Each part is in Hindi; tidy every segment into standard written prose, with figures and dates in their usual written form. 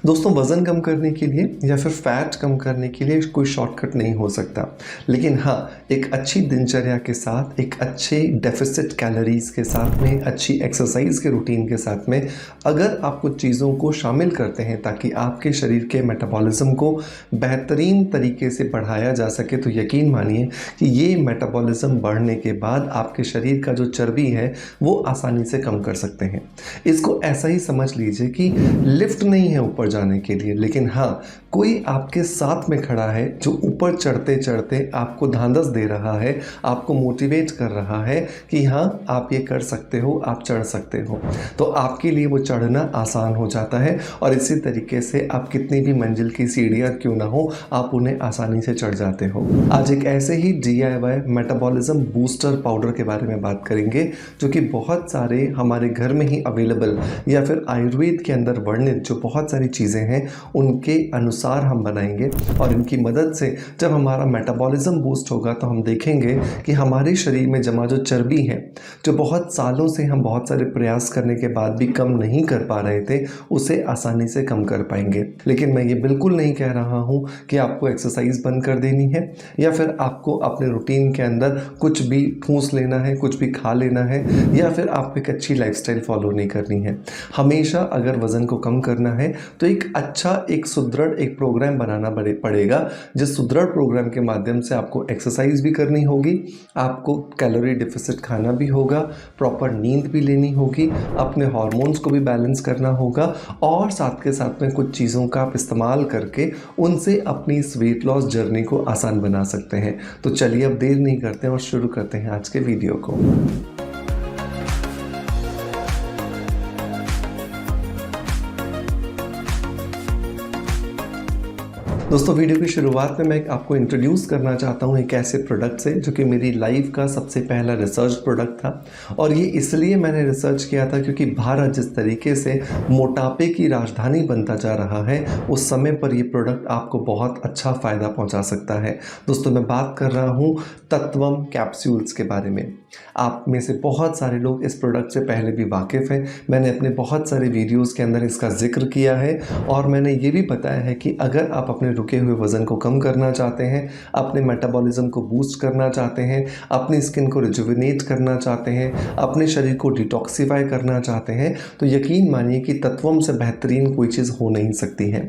दोस्तों वज़न कम करने के लिए या फिर फैट कम करने के लिए कोई शॉर्टकट नहीं हो सकता, लेकिन हाँ, एक अच्छी दिनचर्या के साथ, एक अच्छे डेफ़िसिट कैलोरीज़ के साथ में, अच्छी एक्सरसाइज़ के रूटीन के साथ में अगर आप कुछ चीज़ों को शामिल करते हैं ताकि आपके शरीर के मेटाबॉलिज़्म को बेहतरीन तरीके से बढ़ाया जा सके, तो यकीन मानिए कि ये मेटाबॉलिज़्म बढ़ने के बाद आपके शरीर का जो चर्बी है वो आसानी से कम कर सकते हैं। इसको ऐसा ही समझ लीजिए कि लिफ्ट नहीं है ऊपर जाने के लिए, लेकिन हाँ, कोई आपके साथ में खड़ा है जो ऊपर चढ़ते-चढ़ते आपको धांधस दे रहा है, आपको मोटिवेट कर रहा है कि हाँ, आप ये कर सकते हो, आप चढ़ सकते हो। तो आपके लिए वो चढ़ना आसान हो जाता है और इसी तरीके से आप कितनी भी मंजिल की सीढ़ियाँ क्यों ना हो, आप उन्हें आसानी से चढ़ जाते हो। आज एक ऐसे ही DIY मेटाबॉलिज़्म बूस्टर पाउडर के बारे में बात करेंगे, जो कि बहुत सारे हमारे घर में ही अवेलेबल या फिर आयुर्वेद के अंदर वर्णित जो बहुत सारी चीज़ें हैं, उनके अनुसार हम बनाएंगे और इनकी मदद से जब हमारा मेटाबॉलिज़्म बूस्ट होगा तो हम देखेंगे कि हमारे शरीर में जमा जो चर्बी है, जो बहुत सालों से हम बहुत सारे प्रयास करने के बाद भी कम नहीं कर पा रहे थे, उसे आसानी से कम कर पाएंगे। लेकिन मैं ये बिल्कुल नहीं कह रहा हूँ कि आपको एक्सरसाइज बंद कर देनी है या फिर आपको अपने रूटीन के अंदर कुछ भी ठूंस लेना है, कुछ भी खा लेना है या फिर आपको एक अच्छी लाइफस्टाइल फॉलो नहीं करनी है। हमेशा अगर वज़न को कम करना है तो एक अच्छा, एक सुदृढ़ एक प्रोग्राम बनाना पड़ेगा, जिस सुदृढ़ प्रोग्राम के माध्यम से आपको एक्सरसाइज भी करनी होगी, आपको कैलोरी डिफिसिट खाना भी होगा, प्रॉपर नींद भी लेनी होगी, अपने हार्मोन्स को भी बैलेंस करना होगा और साथ के साथ में कुछ चीज़ों का आप इस्तेमाल करके उनसे अपनी इस वेट लॉस जर्नी को आसान बना सकते हैं। तो चलिए अब देर नहीं करते हैं और शुरू करते हैं आज के वीडियो को। दोस्तों वीडियो की शुरुआत में मैं आपको इंट्रोड्यूस करना चाहता हूँ एक ऐसे प्रोडक्ट से जो कि मेरी लाइफ का सबसे पहला रिसर्च प्रोडक्ट था। और ये इसलिए मैंने रिसर्च किया था क्योंकि भारत जिस तरीके से मोटापे की राजधानी बनता जा रहा है, उस समय पर ये प्रोडक्ट आपको बहुत अच्छा फ़ायदा पहुँचा सकता है। दोस्तों मैं बात कर रहा हूँ तत्वम कैप्सूल्स के बारे में। आप में से बहुत सारे लोग इस प्रोडक्ट से पहले भी वाकिफ़ हैं। मैंने अपने बहुत सारे वीडियोस के अंदर इसका जिक्र किया है और मैंने ये भी बताया है कि अगर आप अपने रुके हुए वज़न को कम करना चाहते हैं, अपने मेटाबॉलिज़्म को बूस्ट करना चाहते हैं, अपनी स्किन को रिजुविनेट करना चाहते हैं, अपने शरीर को डिटॉक्सिफाई करना चाहते हैं, तो यकीन मानिए कि तत्वम से बेहतरीन कोई चीज़ हो नहीं सकती है।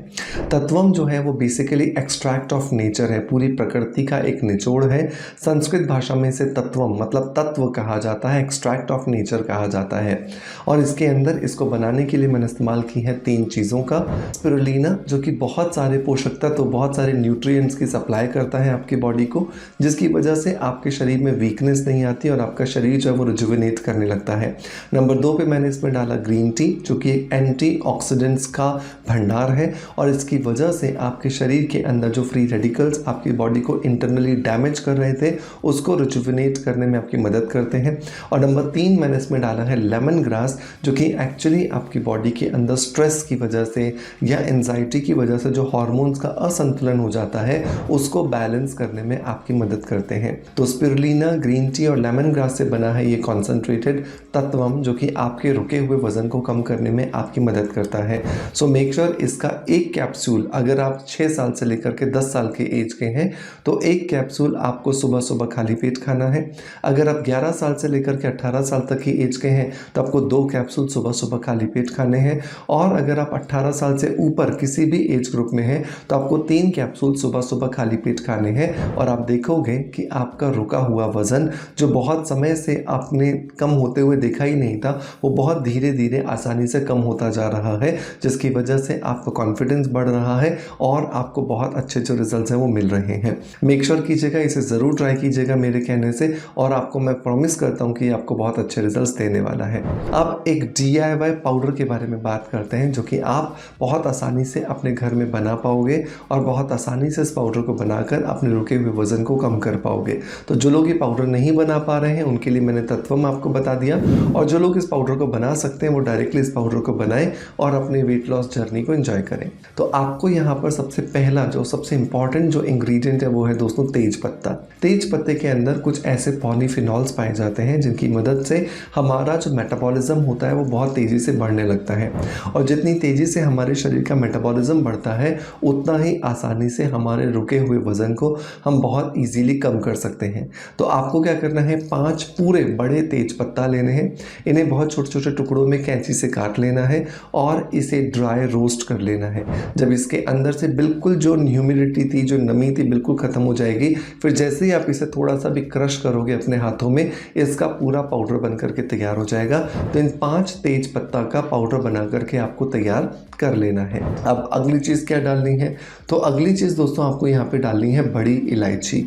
तत्वम जो है वो बेसिकली एक्सट्रैक्ट ऑफ नेचर है, पूरी प्रकृति का एक निचोड़ है। संस्कृत भाषा में इसे तत्वम मतलब तत्व कहा जाता है, एक्सट्रैक्ट ऑफ नेचर कहा जाता है। और इसके अंदर इसको बनाने के लिए मैंने इस्तेमाल की है 3 चीज़ों का। स्पिरुलिना जो कि बहुत सारे पोषक तत्व, बहुत सारे न्यूट्रिएंट्स की सप्लाई करता है आपकी बॉडी को, जिसकी वजह से आपके शरीर में वीकनेस नहीं आती और आपका शरीर जो है वो रिजुविनेट करने लगता है। नंबर 2 पे मैंने इसमें डाला ग्रीन टी, जो कि एक एंटीऑक्सीडेंट्स का भंडार है और इसकी वजह से आपके शरीर के अंदर जो फ्री रेडिकल्स आपकी बॉडी को इंटरनली डैमेज कर रहे थे, उसको रिजुविनेट करने में आपकी मदद करते हैं। और नंबर 3 मैंने इसमें डाला है लेमन ग्रास, जो कि एक्चुअली आपकी बॉडी के अंदर स्ट्रेस की वजह से या एंजाइटी की वजह से जो हार्मोन्स का असंतुलन हो जाता है, उसको बैलेंस करने में आपकी मदद करते हैं। तो स्पिरुलिना, ग्रीन टी और लेमन ग्रास से बना है ये कॉन्सेंट्रेटेड तत्वम, जो कि आपके रुके हुए वजन को कम करने में आपकी मदद करता है। सो मेक श्योर इसका एक कैप्सूल, अगर आप 6 साल से लेकर के 10 साल के एज के हैं तो एक कैप्सूल आपको सुबह सुबह खाली पेट खाना है। अगर आप 11 साल से लेकर के 18 साल तक की एज के हैं तो आपको 2 कैप्सूल सुबह सुबह खाली पेट खाने हैं। और अगर आप 18 साल से ऊपर किसी भी एज ग्रुप में हैं तो आपको 3 कैप्सूल सुबह सुबह खाली पेट खाने हैं। और आप देखोगे कि आपका रुका हुआ वज़न, जो बहुत समय से आपने कम होते हुए देखा ही नहीं था, वो बहुत धीरे धीरे आसानी से कम होता जा रहा है, जिसकी वजह से आपका कॉन्फिडेंस बढ़ रहा है और आपको बहुत अच्छे जो रिजल्ट्स हैं वो मिल रहे हैं। मेक श्योर कीजिएगा, इसे ज़रूर ट्राई कीजिएगा मेरे कहने से, और आपको मैं प्रॉमिस करता हूँ कि आपको बहुत अच्छे रिजल्ट्स देने वाला है। अब एक DIY पाउडर के बारे में बात करते हैं, जो कि आप बहुत आसानी से अपने घर में बना पाओगे और बहुत आसानी से इस पाउडर को बनाकर अपने रुके हुए वज़न को कम कर पाओगे। तो जो लोग ये पाउडर नहीं बना पा रहे हैं उनके लिए मैंने तत्वम आपको बता दिया, और जो लोग इस पाउडर को बना सकते हैं वो डायरेक्टली इस पाउडर को बनाएं और अपने वेट लॉस जर्नी को एंजॉय करें। तो आपको यहाँ पर सबसे पहला जो सबसे इंपॉर्टेंट जो इंग्रेडिएंट है वो है दोस्तों तेज पत्ता। तेज पत्ते के अंदर कुछ ऐसे पॉलीफिनॉल्स पाए जाते हैं जिनकी मदद से हमारा जो मेटाबॉलिज्म होता है वो बहुत तेज़ी से बढ़ने लगता है, और जितनी तेज़ी से हमारे शरीर का मेटाबॉलिज्म बढ़ता है उतना ही आसानी से हमारे रुके हुए वज़न को हम बहुत ईजीली कम कर सकते हैं। तो आपको क्या करना है, 5 पूरे बड़े तेज पत्ता लेने हैं, इन्हें बहुत छोटे छोटे टुकड़ों में कैंची से काट लेना है और इसे ड्राई रोस्ट कर लेना है। जब इसके अंदर से बिल्कुल जो ह्यूमिडिटी थी, जो नमी थी, बिल्कुल ख़त्म हो जाएगी, फिर जैसे ही आप इसे थोड़ा सा भी क्रश करोगे अपने हाथों में, इसका पूरा पाउडर बन करके तैयार हो जाएगा। तो इन 5 तेज पत्ता का पाउडर बना करके आपको तैयार कर लेना है। अब अगली चीज़ क्या डालनी है, तो अगली चीज़ दोस्तों आपको यहाँ पे डालनी है बड़ी इलायची।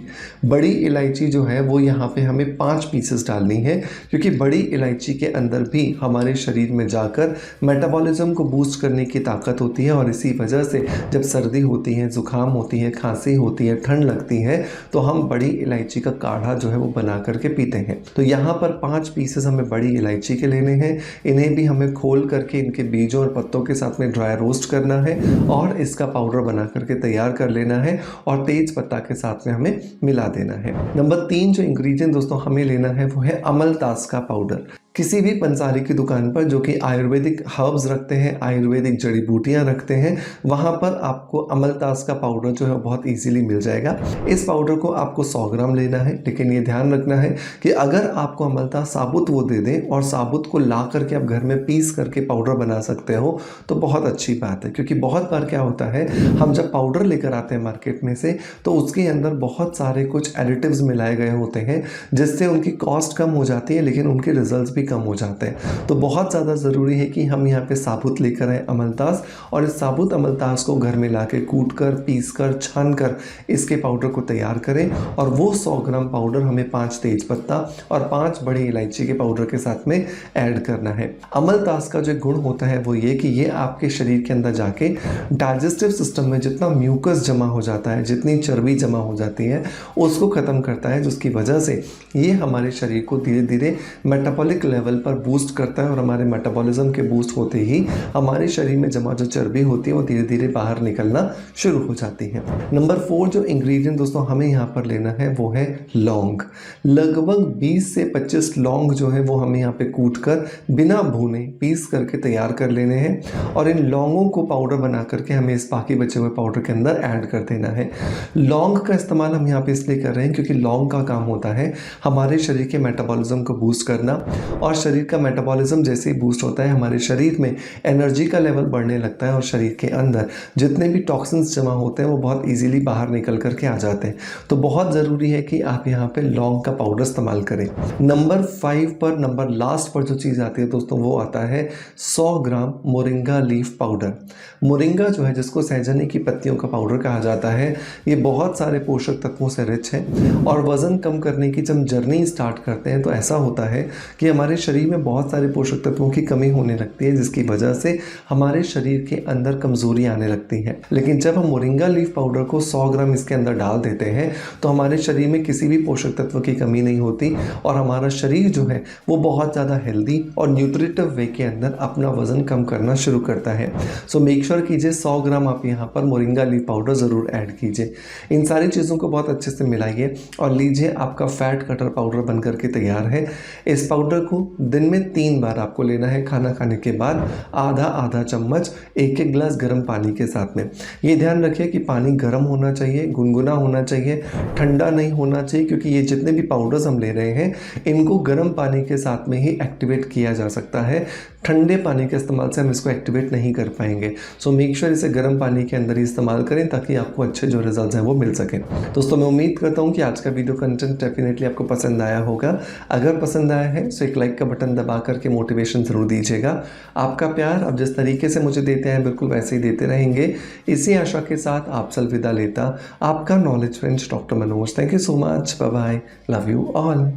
बड़ी इलायची जो है वो यहाँ पे हमें 5 पीसेस डालनी है, क्योंकि बड़ी इलायची के अंदर भी हमारे शरीर में जाकर मेटाबॉलिज्म को बूस्ट करने की ताकत होती है, और इसी वजह से जब सर्दी होती है, ज़ुकाम होती है, खांसी होती है, ठंड लगती है, तो हम बड़ी इलायची का काढ़ा जो है वो बना करके पीते हैं। तो यहाँ पर 5 पीसेस हमें बड़ी इलायची के लेने हैं, इन्हें भी हमें खोल करके इनके बीजों और पत्तों के साथ में ड्राई रोस्ट करना है और इसका पाउडर बना करके तैयार कर लेना है, और तेज पत्ता के साथ में हमें मिला देना है। नंबर 3 जो इंग्रेडिएंट दोस्तों हमें लेना है वो है अमलतास का पाउडर। किसी भी पंसारी की दुकान पर जो कि आयुर्वेदिक हर्ब्स रखते हैं, आयुर्वेदिक जड़ी बूटियां रखते हैं, वहाँ पर आपको अमलतास का पाउडर जो है बहुत इजीली मिल जाएगा। इस पाउडर को आपको 100 ग्राम लेना है, लेकिन ये ध्यान रखना है कि अगर आपको अमलतास साबुत वो दे दें और साबुत को ला करके आप घर में पीस करके पाउडर बना सकते हो तो बहुत अच्छी बात है। क्योंकि बहुत बार क्या होता है, हम जब पाउडर लेकर आते हैं मार्केट में से तो उसके अंदर बहुत सारे कुछ एडिटिव्स मिलाए गए होते हैं जिससे उनकी कॉस्ट कम हो जाती है, लेकिन उनके रिजल्ट्स भी कम हो जाते हैं। तो बहुत ज़्यादा ज़रूरी है कि हम यहाँ पे साबुत लेकर आए अमलतास, और इस साबुत अमलतास को घर में लाके कूट कर, पीस कर, छान कर इसके पाउडर को तैयार करें, और वो 100 ग्राम पाउडर हमें 5 तेज पत्ता और 5 बड़ी इलायची के पाउडर के साथ में ऐड करना है। अमलतास का जो गुण होता है वो ये कि ये आपके शरीर के अंदर जाके डाइजेस्टिव सिस्टम में जितना म्यूकस जमा हो जाता है, जितनी चर्बी जमा हो जाती है, उसको ख़त्म करता है, जिसकी वजह से ये हमारे शरीर को धीरे धीरे मेटाबॉलिक लेवल पर बूस्ट करता है, और हमारे मेटाबॉलिज्म के बूस्ट होते ही हमारे शरीर में जमा जो चर्बी होती है वो धीरे धीरे बाहर निकलना शुरू हो जाती है। नंबर 4 जो इंग्रेडिएंट दोस्तों हमें यहाँ पर लेना है वो है लौंग। लगभग 20 से 25 लौंग जो है वो हमें यहाँ पे कूट कर बिना भूने पीस करके तैयार कर लेने हैं, और इन लौंगों को पाउडर बना करके हमें इस बाकी बचे हुए पाउडर के अंदर ऐड कर देना है। लौंग का इस्तेमाल हम यहाँ पे इसलिए कर रहे हैं क्योंकि लौंग का काम होता है हमारे शरीर के मेटाबॉलिज्म को बूस्ट करना, और शरीर का मेटाबॉलिज्म जैसे ही बूस्ट होता है हमारे शरीर में एनर्जी का लेवल बढ़ने लगता है, और शरीर के अंदर जितने भी टॉक्सिन्स जमा होते हैं वो बहुत इजीली बाहर निकल करके आ जाते हैं। तो बहुत ज़रूरी है कि आप यहाँ पे लौंग का पाउडर इस्तेमाल करें। नंबर 5 पर, नंबर लास्ट पर जो चीज़ आती है दोस्तों वो आता है 100 ग्राम मोरिंगा लीफ पाउडर। मोरिंगा जो है, जिसको सहजनी की पत्तियों का पाउडर कहा जाता है, ये बहुत सारे पोषक तत्वों से रिच है, और वज़न कम करने की जब जर्नी स्टार्ट करते हैं तो ऐसा होता है कि हमारे शरीर में बहुत सारे पोषक तत्वों की कमी होने लगती है, जिसकी वजह से हमारे शरीर के अंदर कमजोरी आने लगती है। लेकिन जब हम मोरिंगा लीफ पाउडर को 100 ग्राम इसके अंदर डाल देते हैं तो हमारे शरीर में किसी भी पोषक तत्व की कमी नहीं होती, और हमारा शरीर जो है वो बहुत ज़्यादा हेल्दी और न्यूट्रिटिव वे के अंदर अपना वजन कम करना शुरू करता है। सो मेक श्योर कीजिए 100 ग्राम आप यहाँ पर मोरिंगा लीफ पाउडर ज़रूर ऐड कीजिए। इन सारी चीज़ों को बहुत अच्छे से मिलाइए और लीजिए, आपका फैट कटर पाउडर बन करके तैयार है। इस पाउडर को दिन में 3 बार आपको लेना है, खाना खाने के बाद आधा आधा चम्मच 1-1 गिलास गर्म पानी के साथ में। ये ध्यान रखिए कि पानी गर्म होना चाहिए, गुनगुना होना चाहिए, ठंडा नहीं होना चाहिए, क्योंकि ये जितने भी पाउडर्स हम ले रहे हैं इनको गर्म पानी के साथ में ही एक्टिवेट किया जा सकता है। ठंडे पानी के इस्तेमाल से हम इसको एक्टिवेट नहीं कर पाएंगे। सो मेक श्योर इसे गर्म पानी के अंदर ही इस्तेमाल करें ताकि आपको अच्छे जो रिजल्ट्स हैं वो मिल सकें। दोस्तों मैं उम्मीद करता हूँ कि आज का वीडियो कंटेंट डेफिनेटली आपको पसंद आया होगा। अगर पसंद आया है तो एक लाइक का बटन दबा करके मोटिवेशन ज़रूर दीजिएगा। आपका प्यार आप जिस तरीके से मुझे देते हैं बिल्कुल वैसे ही देते रहेंगे। इसी आशा के साथ आपसे अलविदा लेता आपका knowledge friends doctor Manoj. Thank you so much. Bye bye. Love you all.